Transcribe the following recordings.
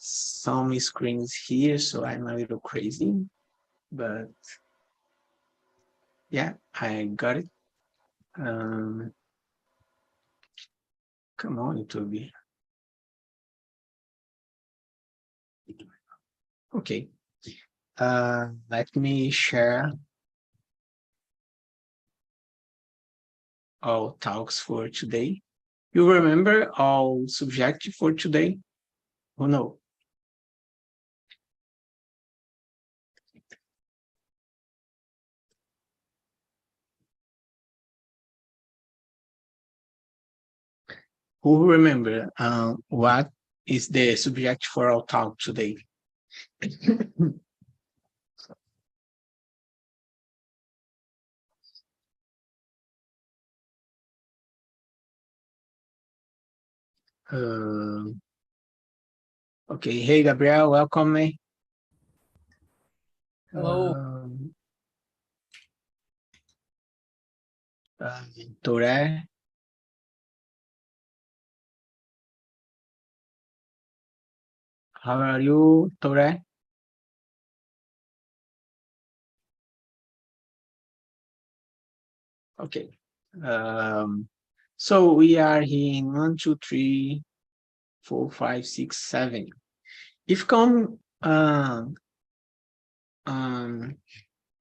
some screens here, so I'm a little crazy, but yeah, I got it. Come on, Toby. Okay. Let me share our talks for today. You remember our subject for today? Oh no. Who remember what is the subject for our talk today? uh, okay, hey Gabriel, welcome me. Hello. Tore, how are you, Tore? Okay. So we are here in 1, 2, 3, 4, 5, 6, 7. If come one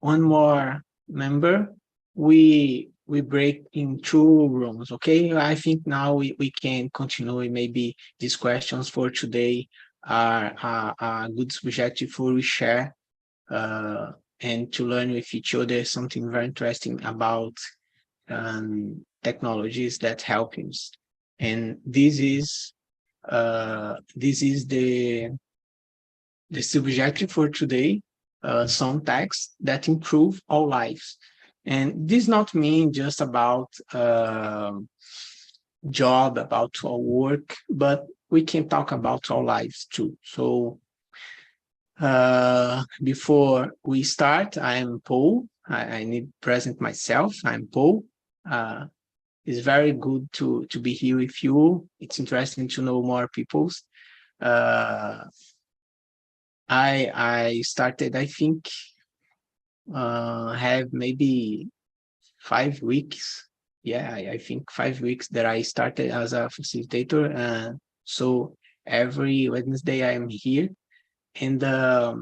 more member, we break in 2 rooms. Okay, I think now we can continue. Maybe these questions for today are a good subject for we share and to learn with each other something very interesting about technologies that help us. And this is the subject for today, some texts that improve our lives. And this not mean just about job, about our work, but we can talk about our lives too. So before we start, I'm Paul. I need to present myself. I'm Paul. It's very good to be here with you. It's interesting to know more people's. Uh, I started, I think, have maybe 5 weeks. Yeah, I think 5 weeks that I started as a facilitator. So every Wednesday I'm here. And I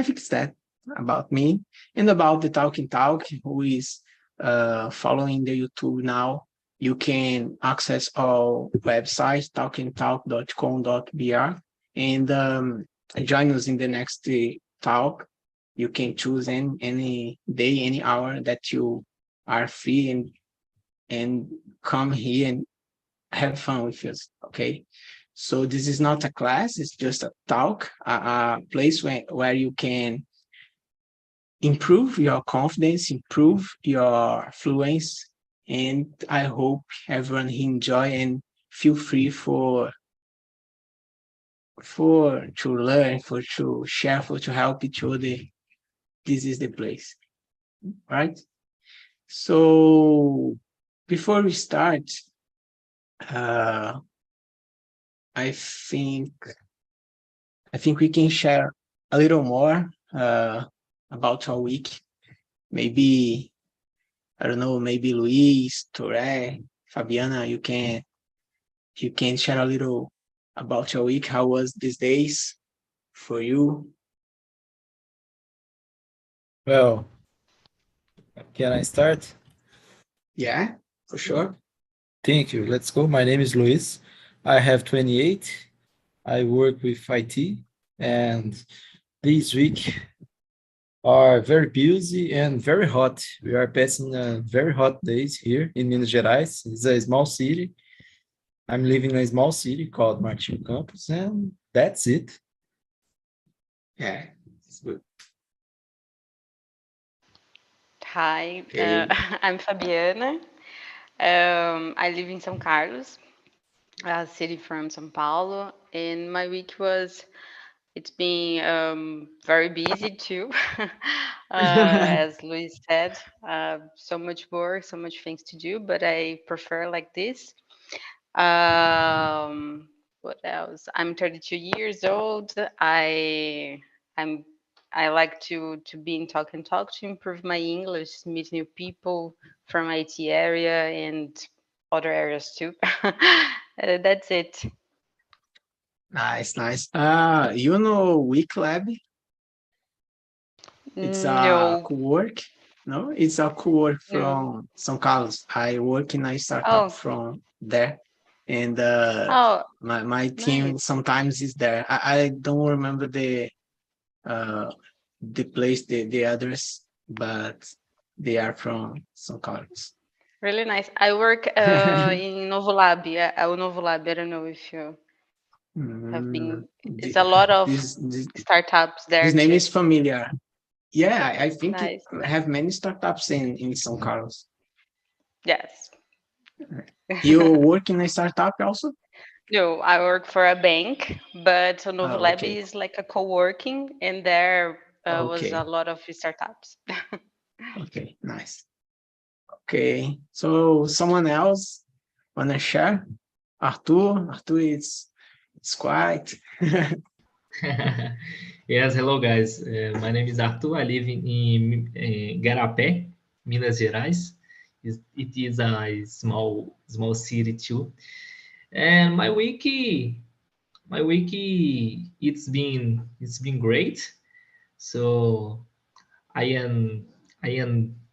think it's that about me and about the Talking Talk, who is following the YouTube now. You can access our website, talkingtalk.com.br, and join us in the next talk. You can choose any day, any hour that you are free and come here and have fun with us. Okay. So this is not a class, it's just a talk, a place where you can improve your confidence, improve your fluency, and I hope everyone enjoy and feel free for to learn, for to share, for to help each other. This is the place, right? So before we start, uh, I think we can share a little more about our week. Maybe I don't know. Maybe Luis, Torre, Fabiana, you can share a little about your week. How was these days for you? Well, can I start? Yeah, for sure. Thank you. Let's go. My name is Luis. I have 28. I work with IT, and this week are very busy and very hot. We are passing very hot days here in Minas Gerais. It's a small city. I'm living in a small city called Martin Campos, and that's it. Yeah, it's good. Hi, Okay. I'm Fabiana. I live in São Carlos, a city from São Paulo, and my week it's been very busy too. As Luis said, so much work, so much things to do, but I prefer like this. Um, What else? I'm 32 years old. I'm I like to be in talk and talk to improve my English, meet new people from IT area and other areas too. That's it. Nice, nice. You know Week Lab? It's a No. co-work. No, it's a co-work No. from São Carlos. I work in a startup Oh, from there, and oh, my team nice. sometimes is there. I don't remember uh the place, the address, but they are from São Carlos. Really nice. I work in Novo Lab. Yeah, Novo Lab. I don't know if you have been. It's a lot of This startups there name too. is familiar. Yeah, I think it Nice. have many startups in São Carlos. Yes. You work in a startup also? No, I work for a bank, but Novo Oh, Lab okay. is like a co-working, and there was a Okay. lot of startups. Okay. Nice. Okay. So someone else wanna share? Arthur? Arthur is it's quiet. Yes, hello guys. My name is Arthur. I live in Garapé, Minas Gerais. It is a small city too. And my wiki, it's been great. So I am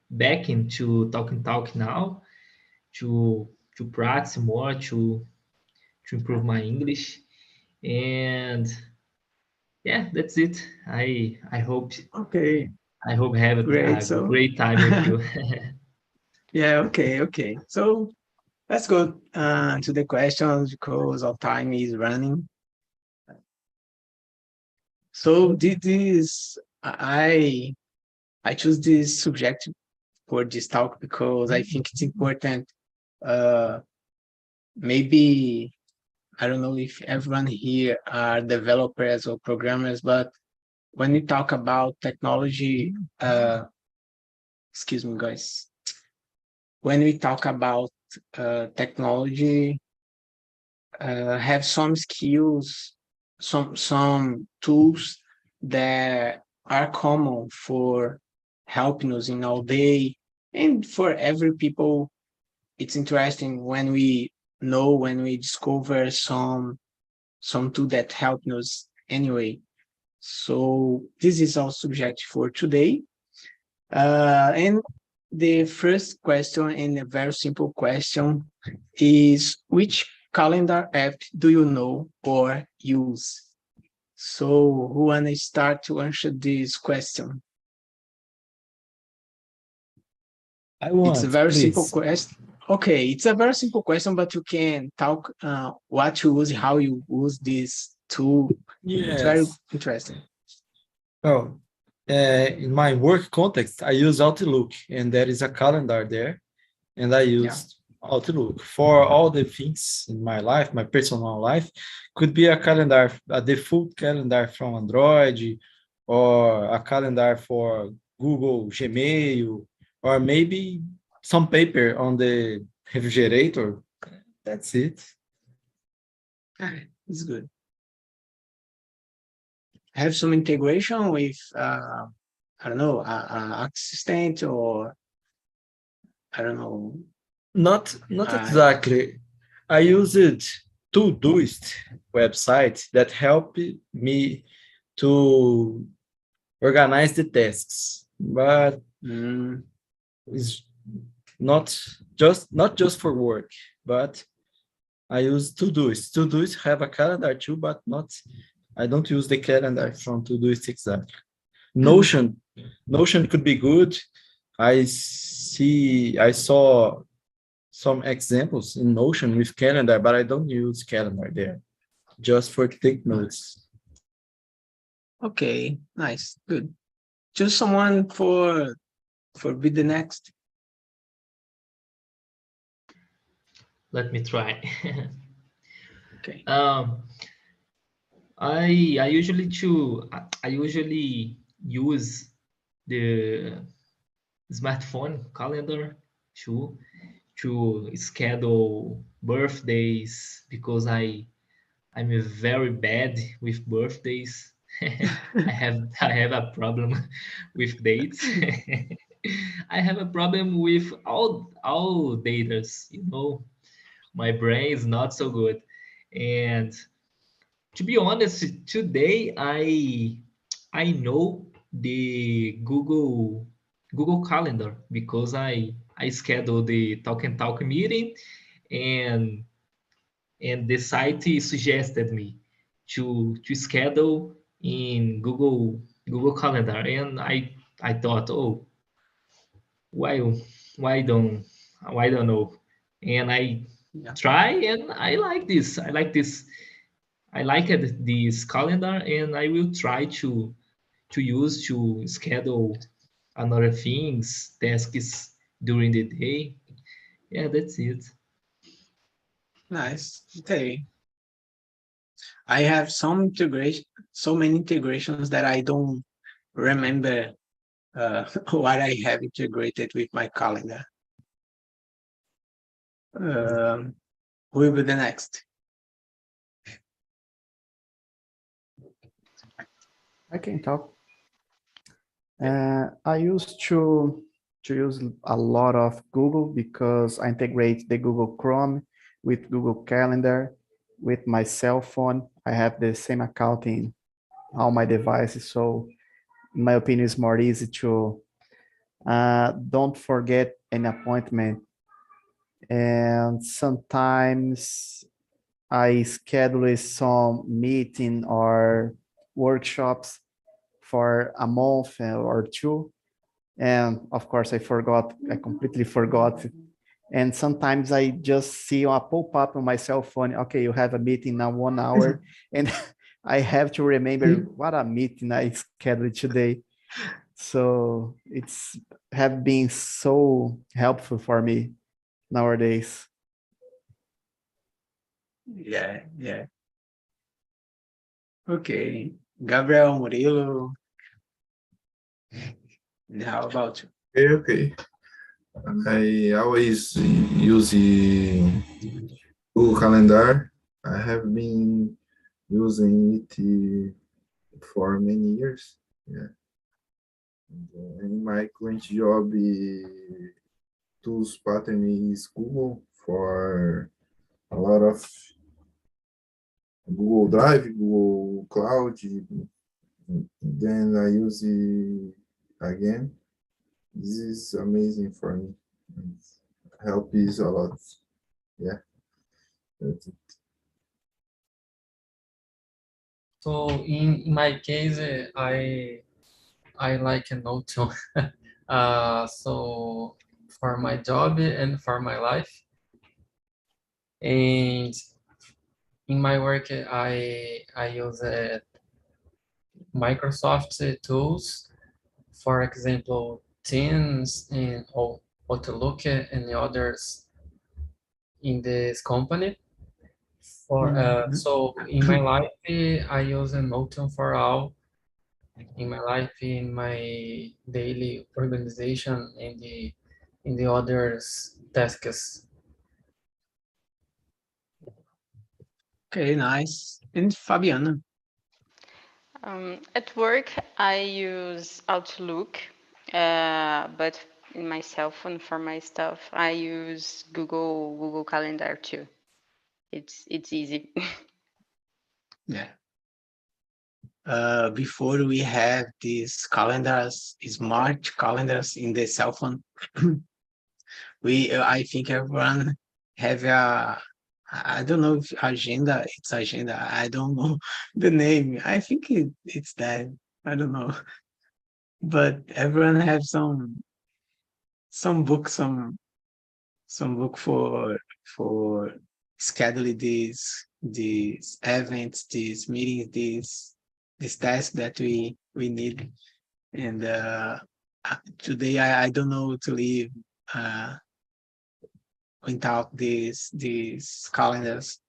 back into talk now to to practice more to improve my English. And yeah, that's it. Okay. I hope have Great. a So great time with you. yeah, okay, okay. So let's go to the questions because our time is running. So this I choose this subject for this talk because I think it's important. Uh, Maybe I don't know if everyone here are developers or programmers, but when we talk about technology, excuse me, guys. When we talk about technology, have some skills, some tools that are common for helping us in our day, and for every people. It's interesting when we discover some tool that help us anyway. So this is our subject for today. And the first question, and a very simple question, is which calendar app do you know or use? So who wanna start to answer this question? I It's a want, very simple please. question. Okay, it's a very simple question, but you can talk what you use, how you use this tool. It's very Yes. interesting. Oh, in my work context, I use Outlook, and there is a calendar there, and I Yeah. use Outlook for all the things in my life, my personal life. Could be a calendar, a default calendar from Android, or a calendar for Google Gmail, or maybe some paper on the refrigerator. That's it. It's good. Have some integration with I don't know, assistant, or I don't know. Not Uh, exactly. I use it Todoist website that help me to organize the tasks, but mm, it's not just for work, but I use Todoist. Todoist have a calendar too, but not. I don't use the calendar from Todoist exactly. Notion could be good. I saw some examples in Notion with calendar, but I don't use calendar there, just for take notes. okay, nice, good. Choose someone for be the next. Let me try. Okay. um, I usually use the smartphone calendar to schedule birthdays because I'm very bad with birthdays. I have a problem with dates. I have a problem with all datas, you know. My brain is not so good. And to be honest, today I know the Google Calendar because I schedule the talk and talk meeting, and the site suggested me to schedule in Google Calendar, and I thought, oh, why why don't know, and I Yeah. try, and I like this. I like this calendar, and I will try to use to schedule another things, tasks during the day. Yeah, that's it. Nice. Okay. I have so many integrations that I don't remember what I have integrated with my calendar. Um, who will be the next? I can talk. I used to use a lot of Google because I integrate the Google Chrome with Google Calendar with my cell phone. I have the same account in all my devices, so in my opinion, it's more easy to don't forget an appointment. And sometimes I schedule some meeting or workshops for a month or two. And of course, I completely forgot. And sometimes I just see a pop-up on my cell phone, okay, you have a meeting now 1 hour. And I have to remember what a meeting I scheduled today. So it's have been so helpful for me nowadays. Yeah, yeah. Okay. Gabriel Murilo, how about you? Okay. I always use the Google Calendar. I have been using it for many years. Yeah. And my current job tools pattern is Google for a lot of Google Drive, Google Cloud. Then I use it again. This is amazing for me. Help is a lot. Yeah. That's it. So in my case, I like a Notion. So for my job and for my life, and in my work, I use Microsoft tools, for example, Teams and Outlook and the others in this company. For Mhm. so in my life, I use a Notion for all in my life, in my daily organization, in the others tasks. Okay, nice. And Fabiana. At work, I use Outlook, but in my cell phone for my stuff, I use Google Calendar too. It's easy. Yeah. Before we have these calendars, smart calendars in the cell phone, I think everyone have I don't know if agenda, it's agenda. I don't know the name. I think it's that. I don't know. But everyone have some book, some book for scheduling these events, these meetings, these tasks that we need. And today I don't know to live uh, without these calendars.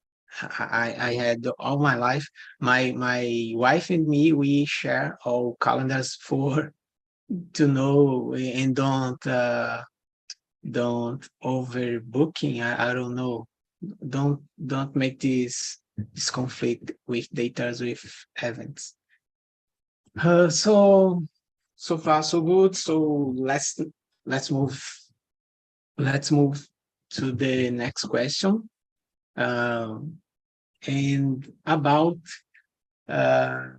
I had all my life. My wife and me, we share all calendars for to know and don't overbooking. I don't know. Don't make this conflict with data with events. So far so good. So let's move to the next question. And about my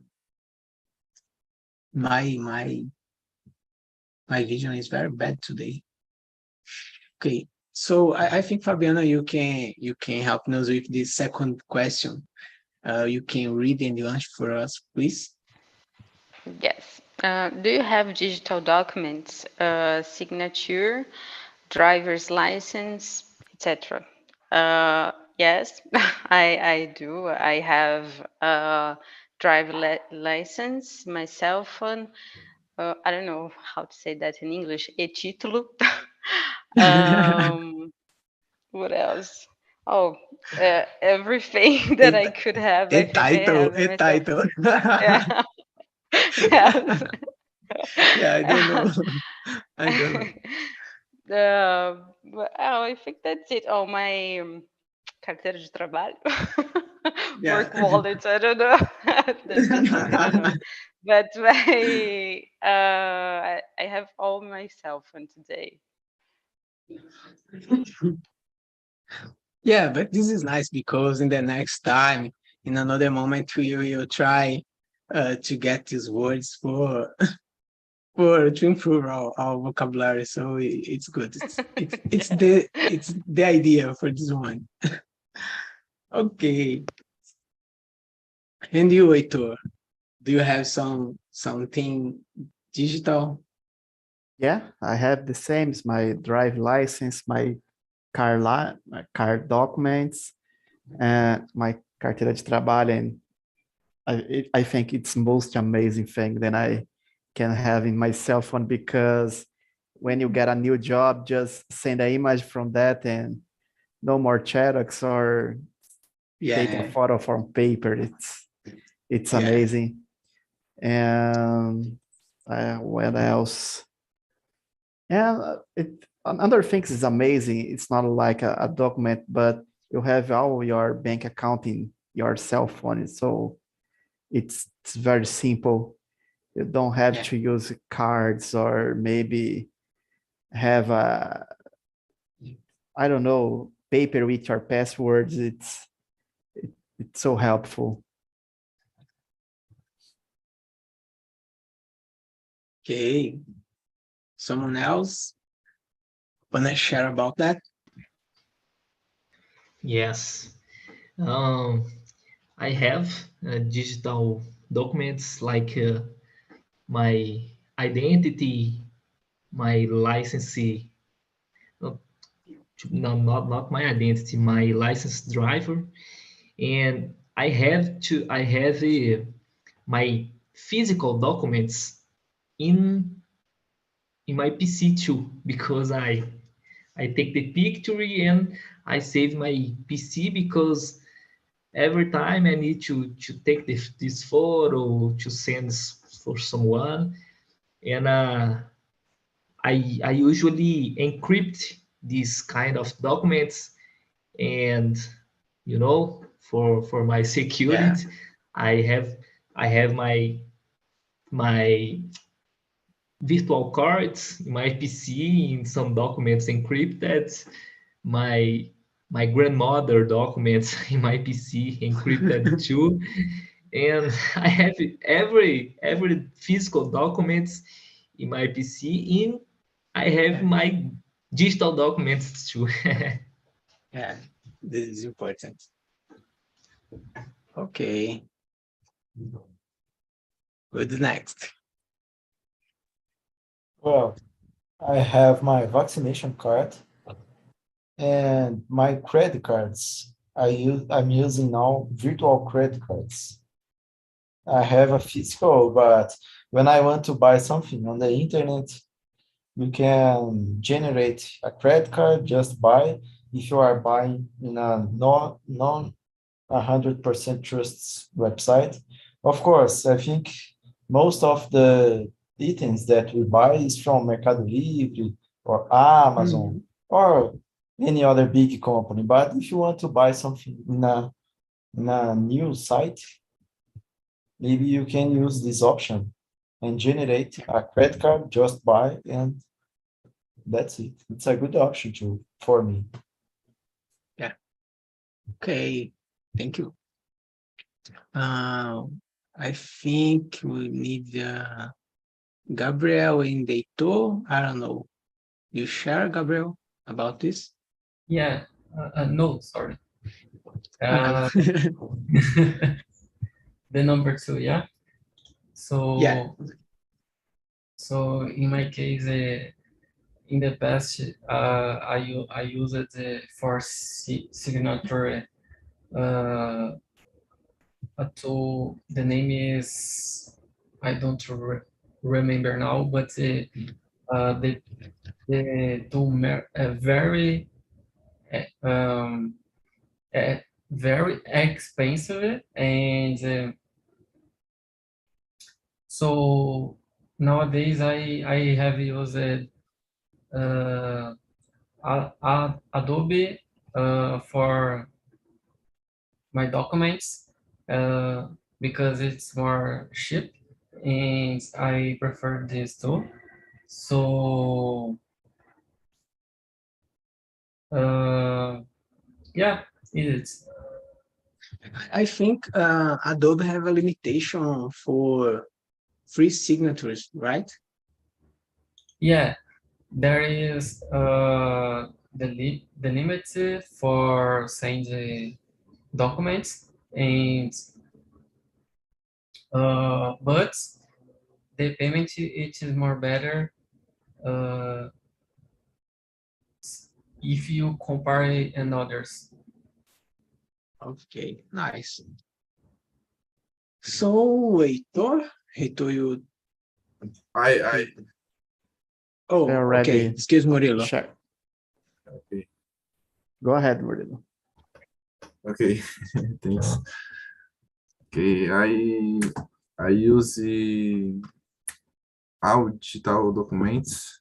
vision is very bad today. Okay, so I think Fabiana, you can help us with the second question. You can read and answer for us, please. Yes. Do you have digital documents, signature, driver's license, etc.? Yes, I do. I have a license, my cell phone. I don't know how to say that in English. E-título. What else? Oh, everything that I could have, I think I have in A my cell title. phone. Yeah. Yes. Yeah, I don't know. I don't know. I think that's it. Oh, my carteira de trabalho, Yeah. work wallet. I don't know. That's the second one. But I have all my cell phone today. Yeah, but this is nice because in the next time, in another moment, we will try to get these words for to improve our vocabulary. So it's good. It's the idea for this one. Okay. And you, Heitor, do you have something digital? Yeah, I have the same as my drive license, my my car documents, and my carteira de trabalho. And I think it's most amazing thing that I can have in my cell phone, because when you get a new job, just send an image from that and no more Xerox or take a Yeah, photo from paper. It's yeah, amazing. And what else? Yeah, another thing is amazing. It's not like a document, but you have all your bank account in your cell phone. So it's very simple. You don't have yeah, to use cards or maybe have a, I don't know, paper with your passwords. It's so helpful. okay. Someone else wanna share about that? Yes. Um, I have digital documents like my identity, my license, no, no, not my identity, my license driver, and I have my physical documents in my PC too, because I take the picture and I save my PC, because every time I need to take this photo to send for someone, and I usually encrypt these kind of documents, and for my Yeah, security, I have I have my virtual cards in my PC, in some documents encrypted, my my grandmother documents in my PC encrypted too, and I have every physical documents in my PC. In I have yeah, my digital documents too. yeah. This is important. Okay. Good next. Well, I have my vaccination card and my credit cards. I'm using now virtual credit cards. I have a physical, but when I want to buy something on the internet, you can generate a credit card, just buy if you are buying in a non 100% trusts website. Of course, I think most of the items that we buy is from Mercado Livre or Amazon Mhm. or any other big company. But if you want to buy something in a in a new site, maybe you can use this option and generate a credit card just by, and that's it. It's a good option for me. Okay, thank you. I think we need Gabriel and Heitor. I don't know. You share, Gabriel, about this? Yeah, no, sorry. Ah, The number two, yeah. So, yeah. so in my case, in the past, I used it for signature. A tool. The name is, I don't remember now, but the tool very um, very expensive, and so nowadays I have used Adobe for my documents because it's more cheap, and I prefer this tool. So yeah, it is. I think Adobe have a limitation for free signatures, right? Yeah, there is the limit for sending documents, and but the payment it is more better uh, if you compare it and others. Okay, nice. So, Heitor, you... I Oh, They're okay. ready. Excuse Murilo. Share. okay. Go ahead, Murilo. Okay, thanks. Okay, I use our digital documents.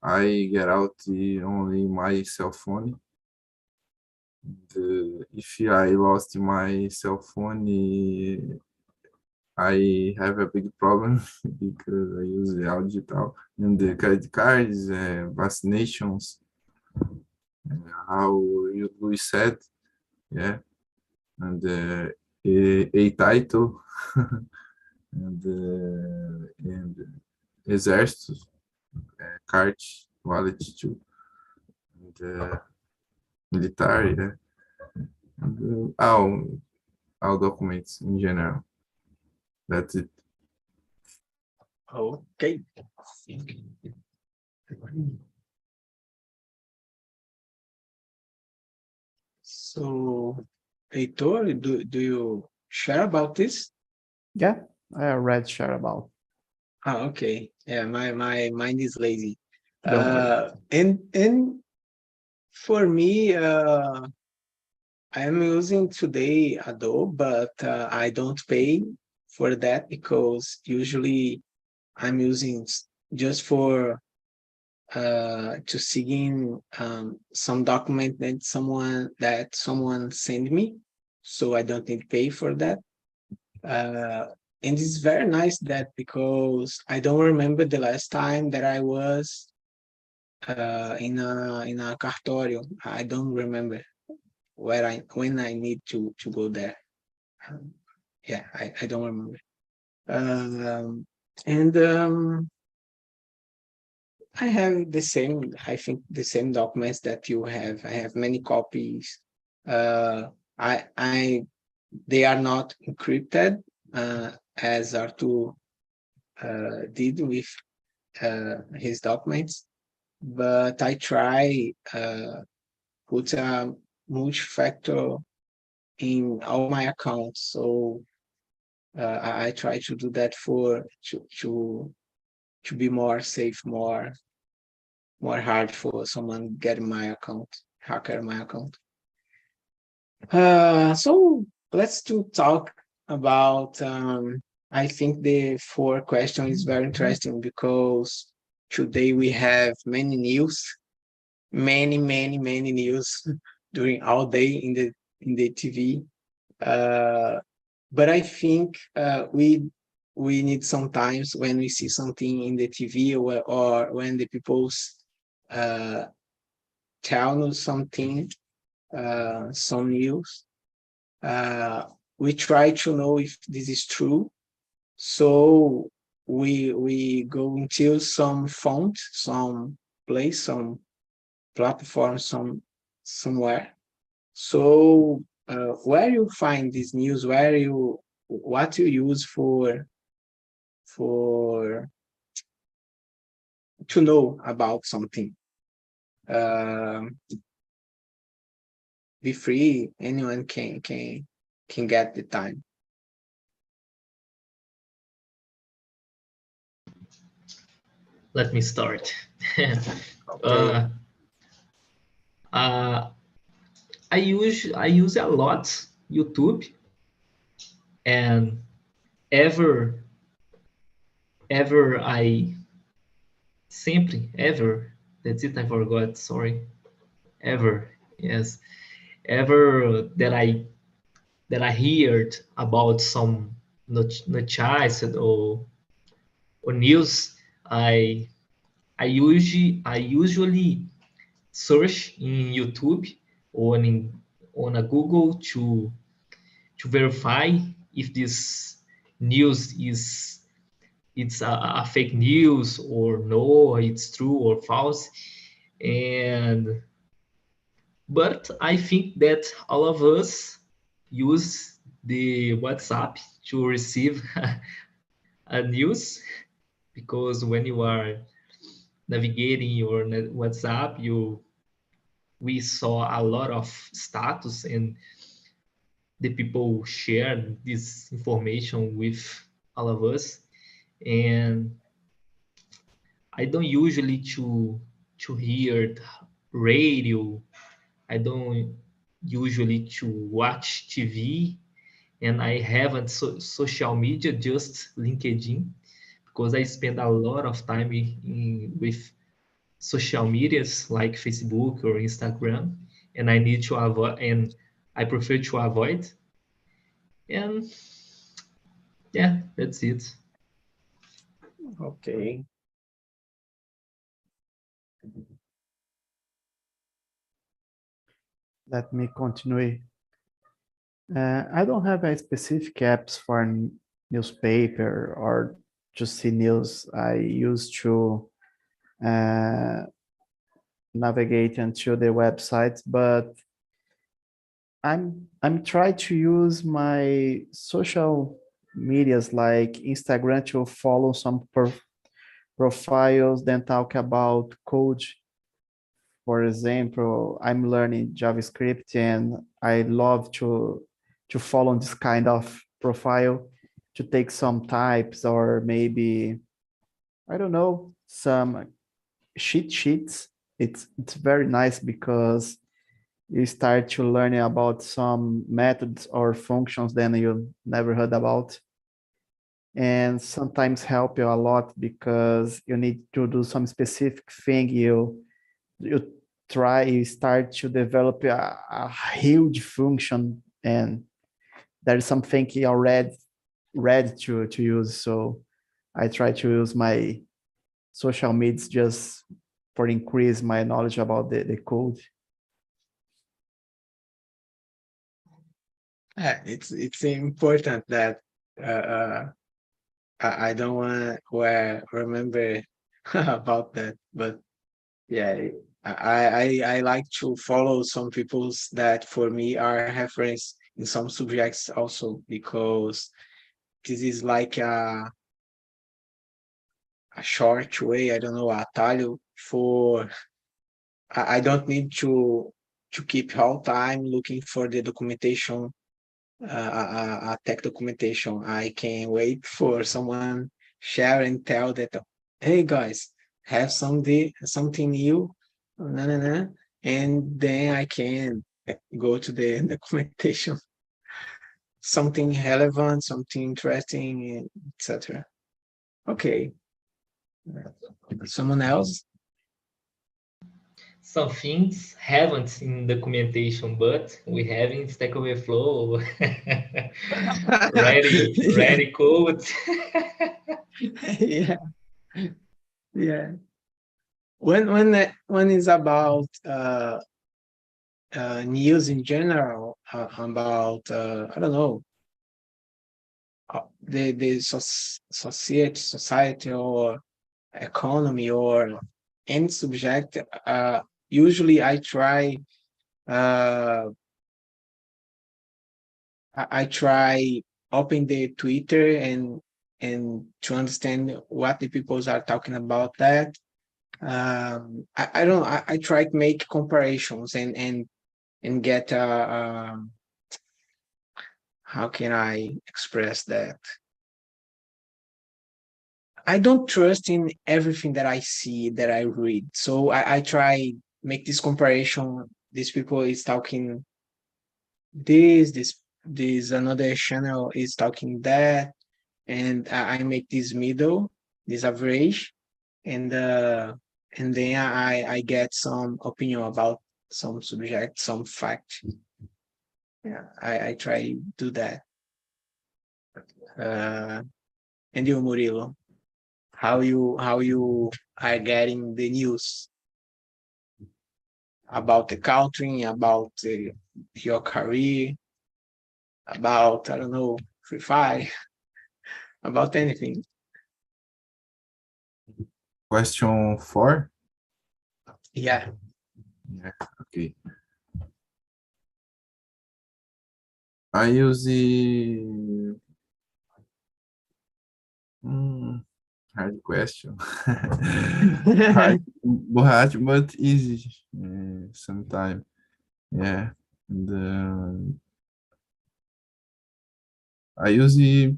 I get out only my cell phone. If I lost my cell phone, I have a big problem because I use the all digital and the credit cards, vaccinations, how Luis said, yeah, and a title and exército, card, wallet too, and military, yeah, and all documents in general. That's it. Okay. So, Heitor, do you share about this? Yeah, I already share about. Okay. Yeah, my mind is lazy. Don't worry. And for me, I'm using today Adobe, but I don't pay for that because usually I'm using just for to seeing some document that someone sent me, so I don't need to pay for that. And it's very nice that because I don't remember the last time that I was in a cartório. I don't remember when I need to go there. Yeah, I don't remember. And I have the same, I think the same documents that you have. I have many copies. I they are not encrypted as Artur did with his documents, but I try put a multi-factor in all my accounts. So I try to do that to be more safe, more hard for someone getting my account, hacker my account. So let's talk about. I think the fourth question is very interesting because today we have many news, many news during all day in the TV. But I think we need sometimes when we see something in the TV, or when the people tell us something, some news, we try to know if this is true. So we go into some font, some place, some platform, somewhere. So where you find this news, what you use for to know about something. Be free. Anyone can get the time. Let me start. Okay. Uh, I use a lot YouTube, and ever I sempre ever, that's it, I forgot, sorry, ever, yes, ever that I heard about some notícias or news, I usually search in YouTube or on a Google to verify if this news is it's a fake news or no, it's true or false. And but I think that all of us use the WhatsApp to receive a news, because when you are navigating your WhatsApp, we saw a lot of status, and the people share this information with all of us. And I don't usually to hear radio. I don't usually to watch TV, and I haven't social media, just LinkedIn, because I spend a lot of time with social medias like Facebook or Instagram, and I need to avoid, and I prefer to avoid. And yeah, that's it. Okay. Let me continue. I don't have a specific apps for newspaper or to see news. I used to navigate into the websites, but I'm trying to use my social medias like Instagram to follow some profiles, then talk about code. For example, I'm learning JavaScript, and I love to follow this kind of profile to take some types, or maybe, I don't know, some sheets. It's very nice because you start to learning about some methods or functions that you never heard about, and sometimes help you a lot because you need to do some specific thing. You start to develop a huge function, and there is something you already ready to use. So I try to use my social medias just for increase my knowledge about the code. It's important that I don't want to remember about that, but yeah, I like to follow some people's that for me are reference in some subjects also, because this is like a short way, I don't know, atalho for I don't need to keep all time looking for the documentation, a tech documentation. I can wait for someone share and tell that, hey guys, have something new, nah, nah, nah, and then I can go to the documentation, something relevant, something interesting, etc. Okay, someone else? some things haven't in documentation, but we have in Stack Overflow ready code. Yeah, yeah. When it's about news in general, about I don't know, the society or economy or any subject, usually I try uh, I try open the Twitter and to understand what the people are talking about that. I don't I try to make comparisons and get how can I express that? I don't trust in everything that I see, that I read. So I try make this comparison. These people is talking this another channel is talking that, and I make this middle, this average, and then I get some opinion about some subject, some fact. Yeah, I try to do that. And you, Murilo, how you are getting the news about the country, about your career, about I don't know, Free Fire, about anything. Question 4. Yeah. Yeah, okay. I use the hard question. Hard, but easy sometimes. Yeah. And I use the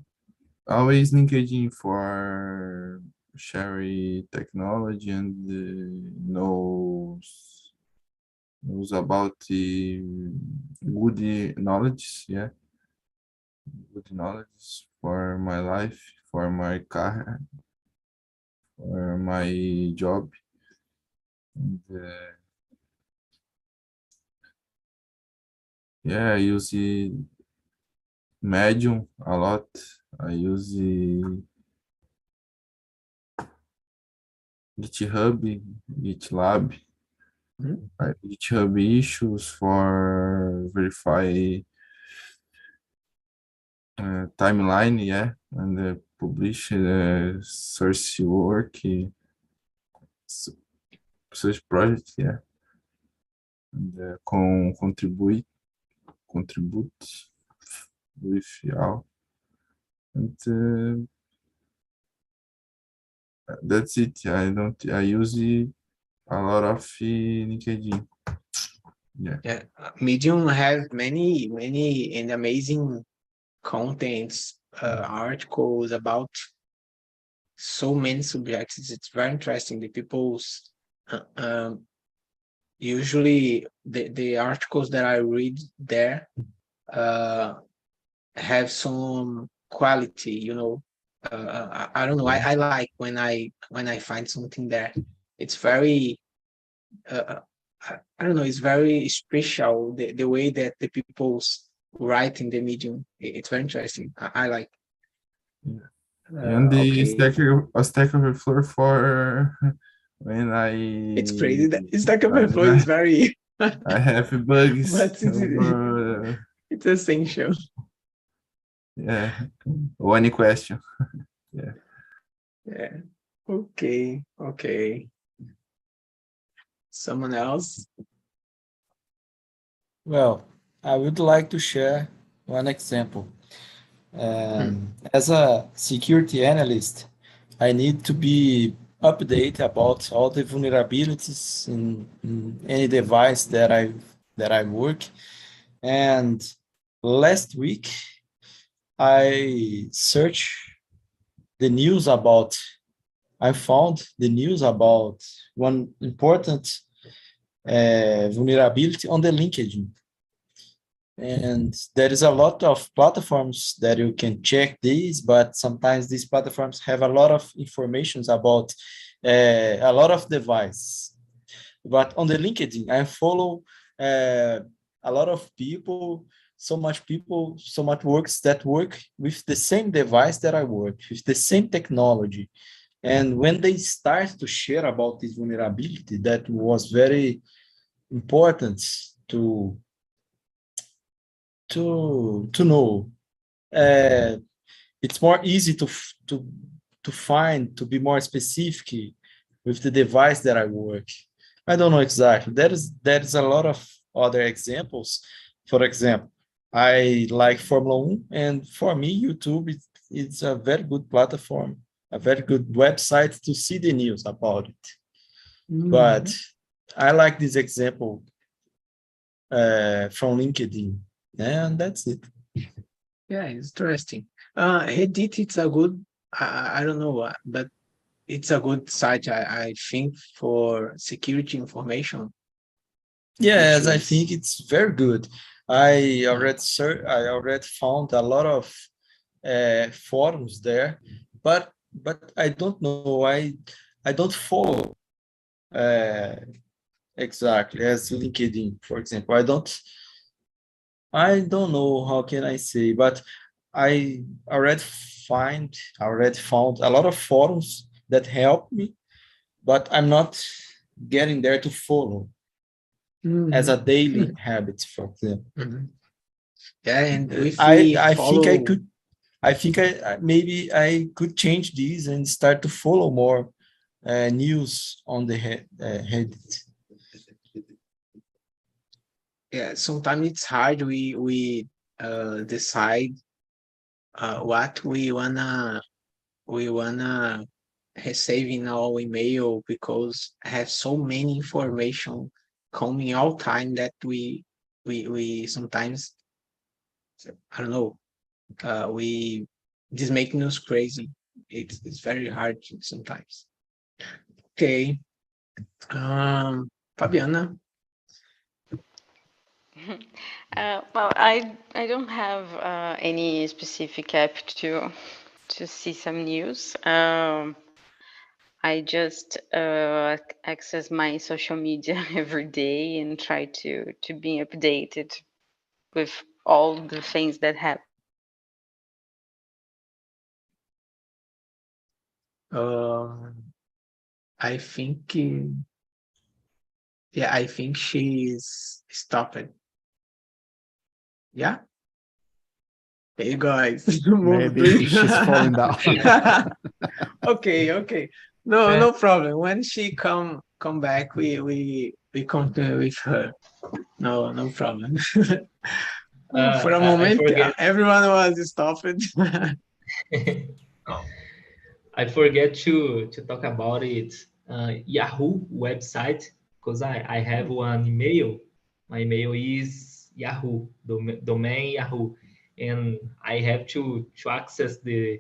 always LinkedIn for sharing technology and knows about the good knowledge. Yeah, good knowledge for my life, for my car, for my job. And, yeah, I use the Medium a lot. I use the GitLab, GitHub issues for verify timeline, yeah, and publish source work, source project, yeah, and contribute with y'all, and that's it. I use a lot of LinkedIn. Yeah, Medium has many and amazing contents, articles about so many subjects. It's very interesting. The people's usually the articles that I read there have some quality, I don't know. I like when I find something there. It's very I don't know. It's very special the way that the people's write in the medium. It's very interesting. I like. And the Okay, Stack Overflow for when it's crazy that Stack when Overflow is very, I have bugs. but it's essential. Yeah, one question. Yeah. Yeah. Okay. Someone else? Well, I would like to share one example. As a security analyst, I need to be updated about all the vulnerabilities in any device that I work. And last week, I found the news about one important vulnerability on the LinkedIn. And there is a lot of platforms that you can check these, but sometimes these platforms have a lot of information about a lot of devices. But on the LinkedIn, I follow a lot of people, so much works that work with the same device that I work, with the same technology. And when they start to share about this vulnerability, that was very important to know. It's more easy to find, to be more specific with the device that I work. I don't know exactly. There is a lot of other examples. For example, I like Formula 1, and for me, YouTube is a very good platform, a very good website to see the news about it. But I like this example from LinkedIn, and that's it. Yeah, it's interesting. Reddit, it's a good, I don't know, but it's a good site, I think, for security information. Yes, which I is- think it's very good. I already found a lot of forums there, but I don't know. I don't follow uh, exactly as LinkedIn, for example. I don't know how can I say, but I already found a lot of forums that help me, but I'm not getting there to follow as a daily habit, for example. Mhm. Yeah, and if we I think I follow, could. I think maybe I could change these and start to follow more news on the Reddit. yeah, sometimes it's hard. We decide what we wanna receive in our email, because I have so many information coming all time that we sometimes, I don't know, we this making us crazy. It's very hard sometimes. Okay, Fabiana. Well, I don't have any specific app to see some news. I just access my social media every day and try to be updated with all the things that happen. I think, yeah, I think she's stopped. Yeah. Hey guys, move Maybe please. she's falling down. Okay. No problem. When she come back, we continue with her. No problem. For a I moment, forget. everyone was stopped. I forget to talk about it. Yahoo website, because I have one email. My email is Yahoo, domain Yahoo, and I have to access the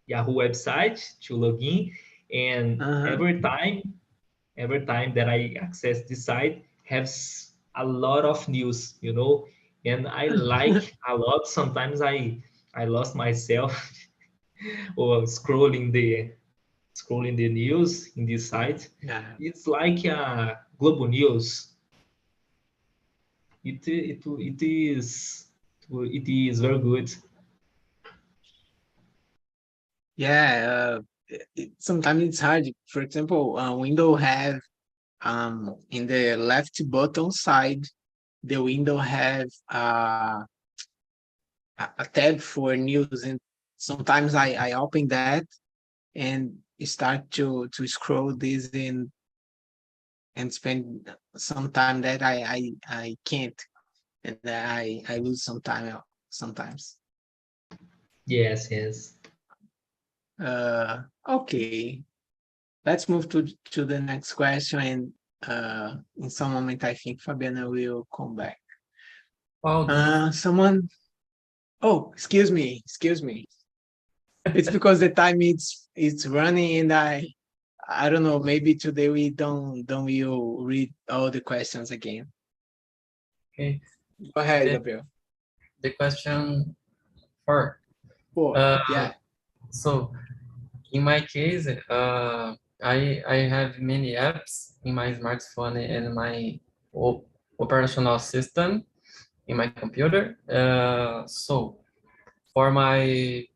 Yahoo website to log in. And Uh-huh. every time that I access the site, has a lot of news, and I like a lot. Sometimes I lost myself or scrolling the news in this site. Yeah. It's like global news. It is very good. Yeah, sometimes it's hard. For example, window have in the left bottom side, the window have a tab for news, and sometimes I open that and start to scroll this and spend some time that I can't, and I lose some time sometimes. Yes. Okay, let's move to the next question, and in some moment I think Fabiana will come back. Wow, Someone. Oh, excuse me. It's because the time it's running, and I don't know. Maybe today we don't will read all the questions again. okay. Go ahead, The, Gabriel. the question 4. Four. Uh, Yeah. so in my case, I have many apps in my smartphone and my operational system in my computer. So for my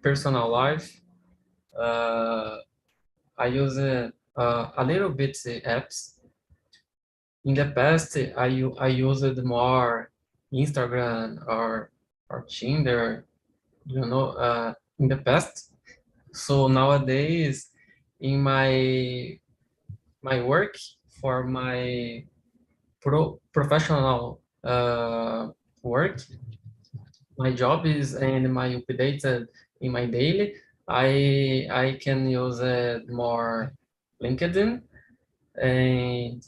personal life, I use a little bit apps. In the past, I used more Instagram or Tinder, in the past. So nowadays, in my work for my professional work, my job is and my updated in my daily. I can use more LinkedIn, and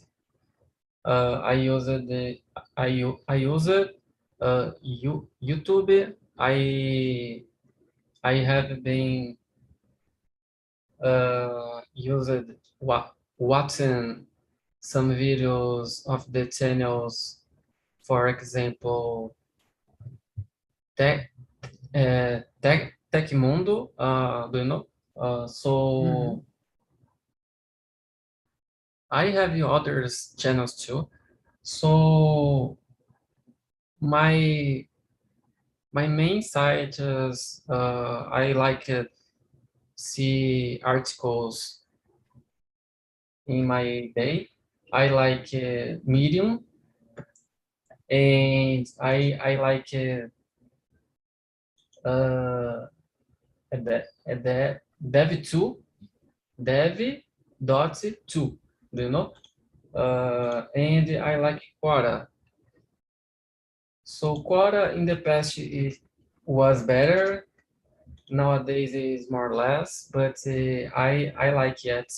I use the I use it YouTube. I have been used watching some videos of the channels, for example, Tech Tech Mundo. Do you know? So I have other channels too. So my main site is I like see articles in my day. I like Medium, and I like Dev2, Dev.2, do you know? And I like Quora. So Quora in the past it was better. Nowadays is more or less, but I like it.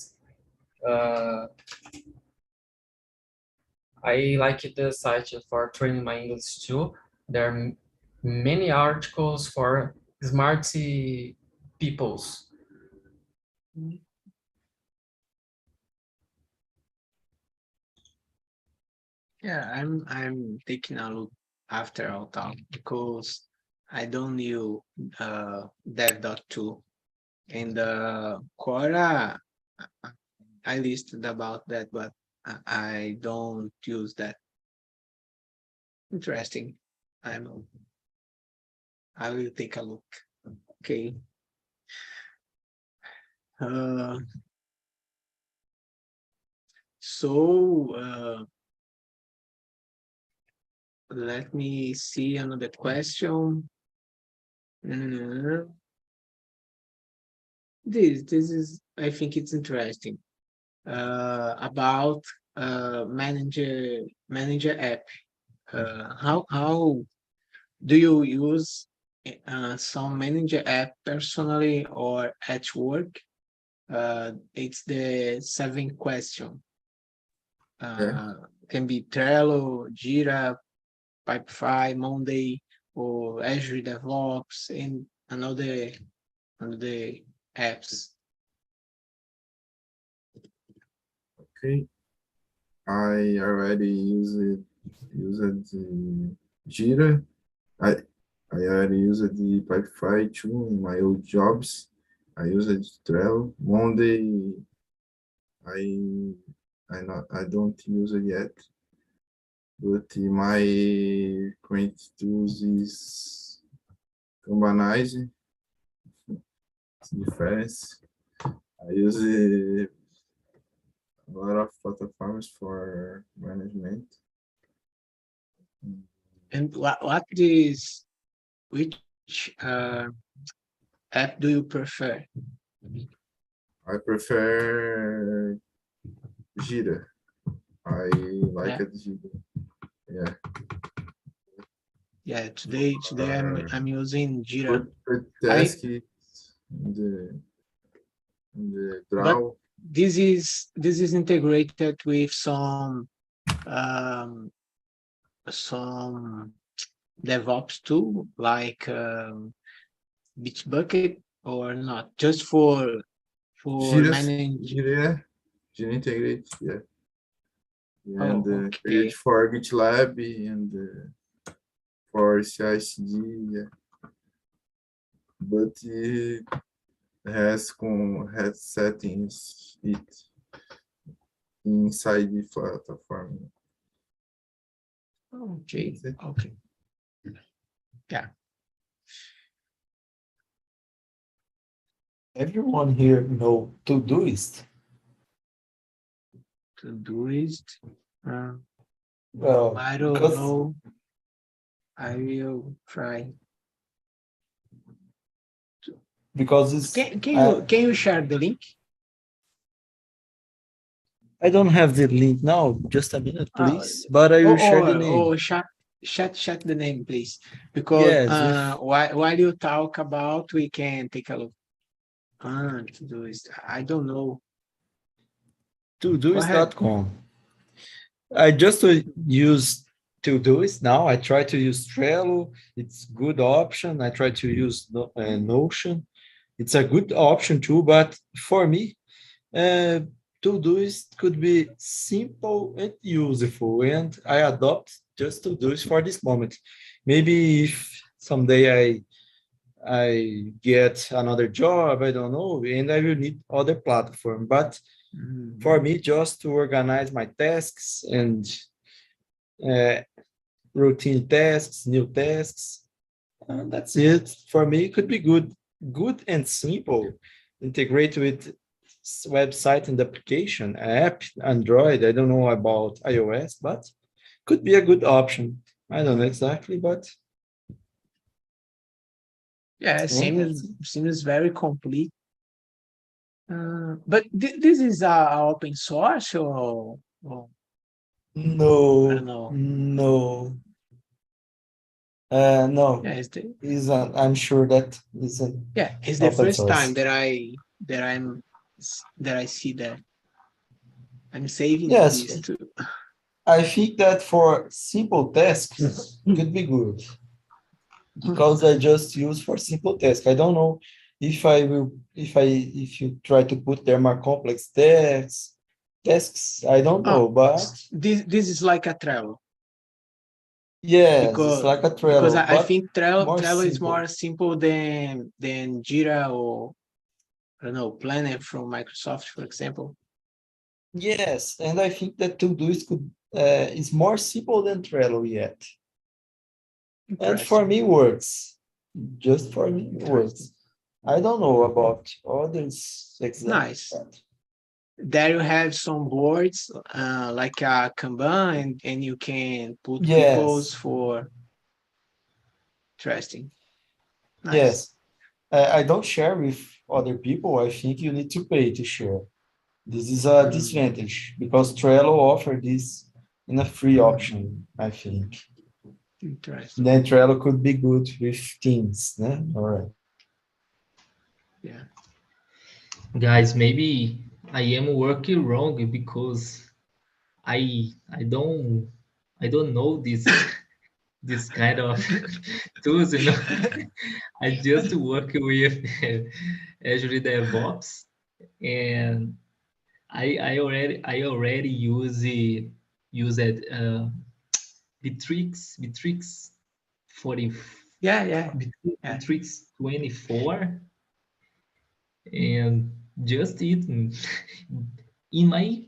I like the site for training my English too. There are many articles for smart peoples. Yeah, I'm taking a look after our talk because I don't knew dev.2 and Quora. I listed about that, but I don't use that. Interesting. I will take a look. Okay. So let me see another question. This is, I think it's interesting. About manager app. How do you use some manager app personally or at work? It's the seventh question. Can be Trello, Jira, Pipefy, Monday, or Azure DevOps, and another apps. Okay. I already used Jira. I already used the Pipefy too in my old jobs. I used Trello. Monday, I don't use it yet. But my current tools is Kanbanize. It's difference. I use a lot of platforms for management. And which app do you prefer? I prefer Jira. I like it Jira. Yeah. Yeah, today I'm using Jira. Put task in the draw. This is integrated with some DevOps tool like Bitbucket or not? Just for managing. Jira integrate, yeah. And Okay. create for GitLab and for CI/CD, yeah. But has settings it inside the platform. Okay. That's it. Okay. Yeah. Everyone here know Todoist? Todoist. Well, I don't because know. I will try. it's Can you share the link? I don't have the link now. Just a minute, Uh, please. But I will share the name. Chat the name, please. Because Yes, while you talk about, we can take a look. Todoist. I don't know. Go ahead. Todoist.com. I just use Todoist now. I try to use Trello. It's good option. I try to use Notion. It's a good option too, but for me, uh, Todoist could be simple and useful, and I adopt just Todoist for this moment. Maybe if someday I get another job, I don't know, and I will need other platform. But for me, just to organize my tasks and uh, routine tasks, new tasks, and that's it. For me, it could be good and simple. Integrate with website and application app, Android. I don't know about iOS, but could be a good option. I don't know exactly, but Yeah, it yeah, seems very complete. But this is open source or I don't no, know. no, no. Yeah, I'm sure that isn't it's the open first time source. that I see that. I'm saving Yes, this too. I think that for simple tasks could be good because I just use for simple tasks. I don't know if you try to put there more complex tasks. I don't Oh, know, but this is like a Trello yes, it's because like a Trello, I but think more Trello is more simple. simple than Jira or I don't know, Planner from Microsoft, for example. Yes, and I think that Todoist is more simple than Trello yet, and for Interesting. me works. Just for me Interesting. works. I don't know about others exactly. Nice. There you have some boards like a Kanban and you can put people's Yes, for interesting. Nice. yes. I don't share with other people. I think you need to pay to share. This is a disadvantage because Trello offer this in a free option, I think. Interesting. Then Trello could be good with teams. Né? All right. Yeah. Guys, maybe I am working wrong because I don't know this kind of tools, you know. I just work with Azure DevOps, and I already use it Bitrix 40 Yeah. Bitrix 24, and just it in my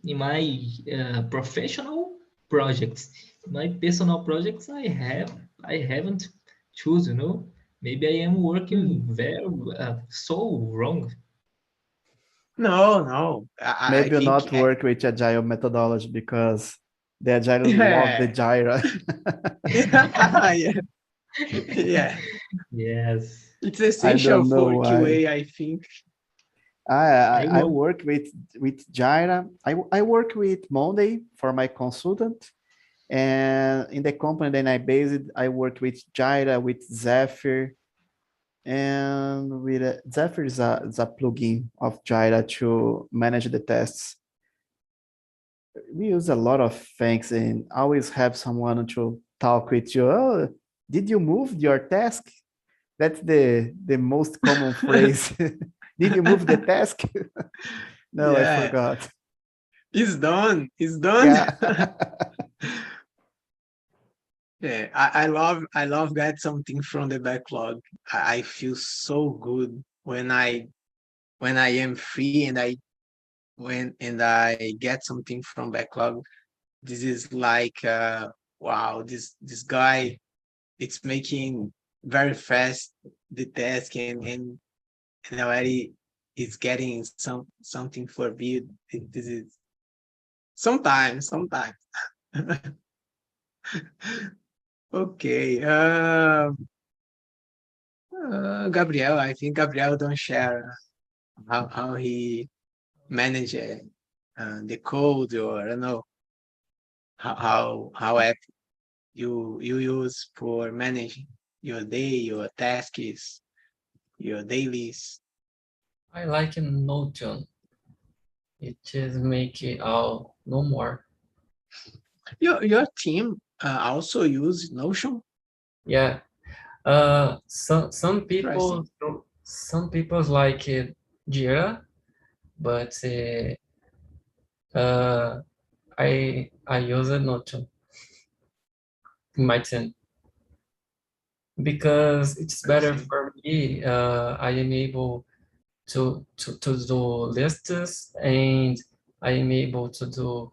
professional projects. My personal projects, I haven't choose, you know. Maybe I am working very so wrong. No. I Maybe think not work with agile methodology because the agile love the yeah. Jira. Yeah. Yeah. Yes, It's I essential don't know for why. QA, I think. I, I I work. work with Jira. I work with Monday for my consultant. And in the company that I based, I work with Jira, with Zephyr, and with Zephyr is a plugin of Jira to manage the tests. We use a lot of things and always have someone to talk with you. Oh, did you move your task? That's the most common phrase. Did you move the task? No, I Yeah. forgot. It's done. It's done. Yeah. Yeah, I love get something from the backlog. I feel so good when I when I am free and I get something from backlog, this is like wow, this guy, it's making very fast the task, and already it's getting something for me. This is sometimes. Okay. Gabriel, I think Gabriel don't share how he manage the code, or I don't know how app you use for managing your day, your tasks, your dailies. I like Notion. It just make it all no more. Your team also use Notion? Yeah. Some people Interesting. like it Jira, but I use it Notion in my team because it's I better see. for me. I am able to do lists, and I am able to do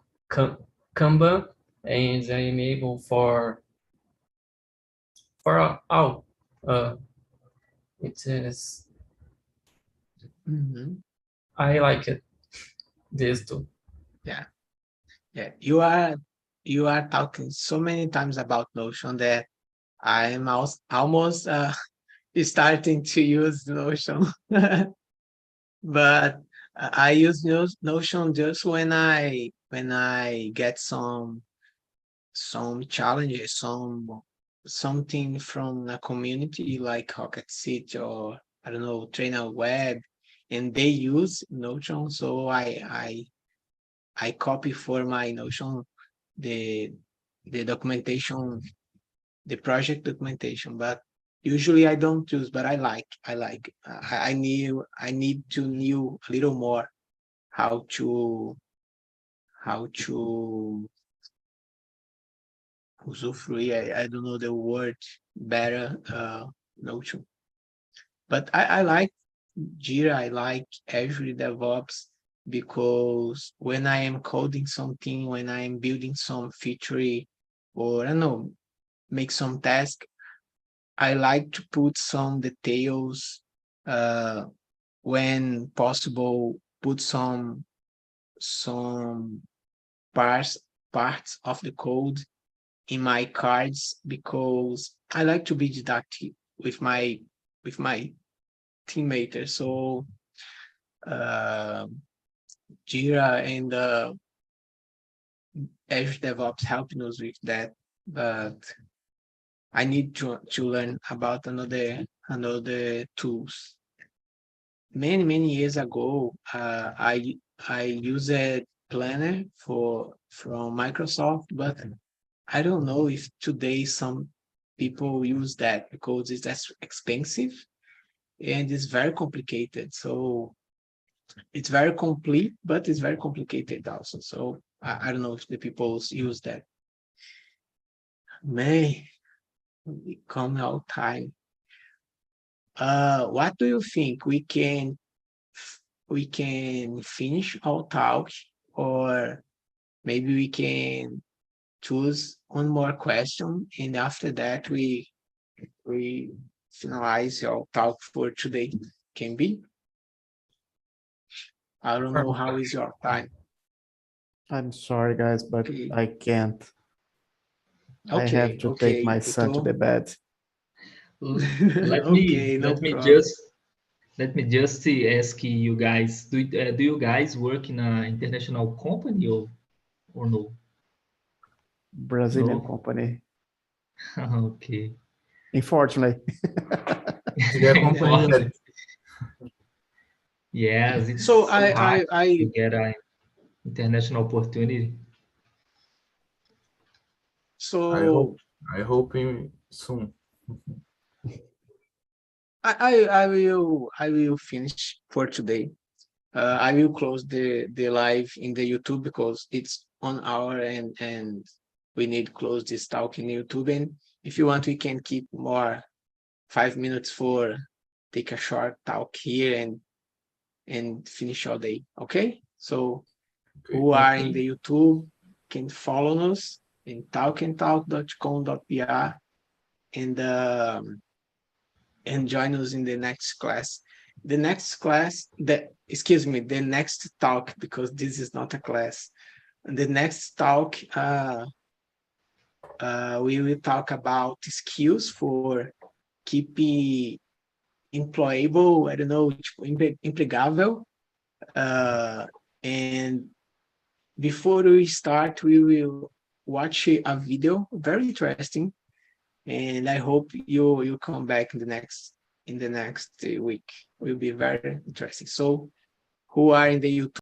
Kanban, and I am able for all. Uh, it is Mhm. I like it. These two. Yeah. You are talking so many times about Notion that I am almost starting to use Notion. But I use Notion just when I get some challenges, something from a community like Rocket City, or I don't know, Trainer Web, and they use Notion, so I copy for my Notion the the documentation, the project documentation, but usually I don't use, but I like. I need to know a little more how to usufruir. I don't know the word better. Notion, but I like Jira. I like Azure DevOps because when I am coding something, when I am building some feature, or I don't know, make some task, I like to put some details, uh, when possible, put some parts parts of the code in my cards, because I like to be didactic with my teammates. So uh, Jira and Azure DevOps helping us with that, but I need to learn about another tools. Many years ago, I used Planner from Microsoft, but I don't know if today some people use that because it's as expensive and it's very complicated. So it's very complete, but it's very complicated also. So I don't know if the people use that. May we come out time. What do you think? We can finish our talk, or maybe we can choose one more question, and after that we finalize our talk for today. Can be. I don't know how is your time. I'm sorry, guys, but Okay. I can't. I have Okay. to take Okay. my son to the Então, bed. Let me okay, no let me problem. just let me just ask you guys, do you guys work in an international company or no? Brazilian No? company. Okay. Unfortunately. Seria a companhia. Yes, it's So so hard I to get an international opportunity. I hope so I hope soon. I will finish for today. I will close the live in the YouTube because it's 1 hour, and we need to close this talk in YouTube. And if you want, we can keep more 5 minutes for take a short talk here, and finish your day. Okay, so Okay. who are in the YouTube can follow us in talkandtalk.com.br and join us in the next class. The next class, the next talk, because this is not a class. The next talk, we will talk about skills for keeping employable, I don't know, tipo, empregável. And before we start, we will watch a video, very interesting, and I hope you come back in the next week. Will be very interesting. So, who are in the YouTube?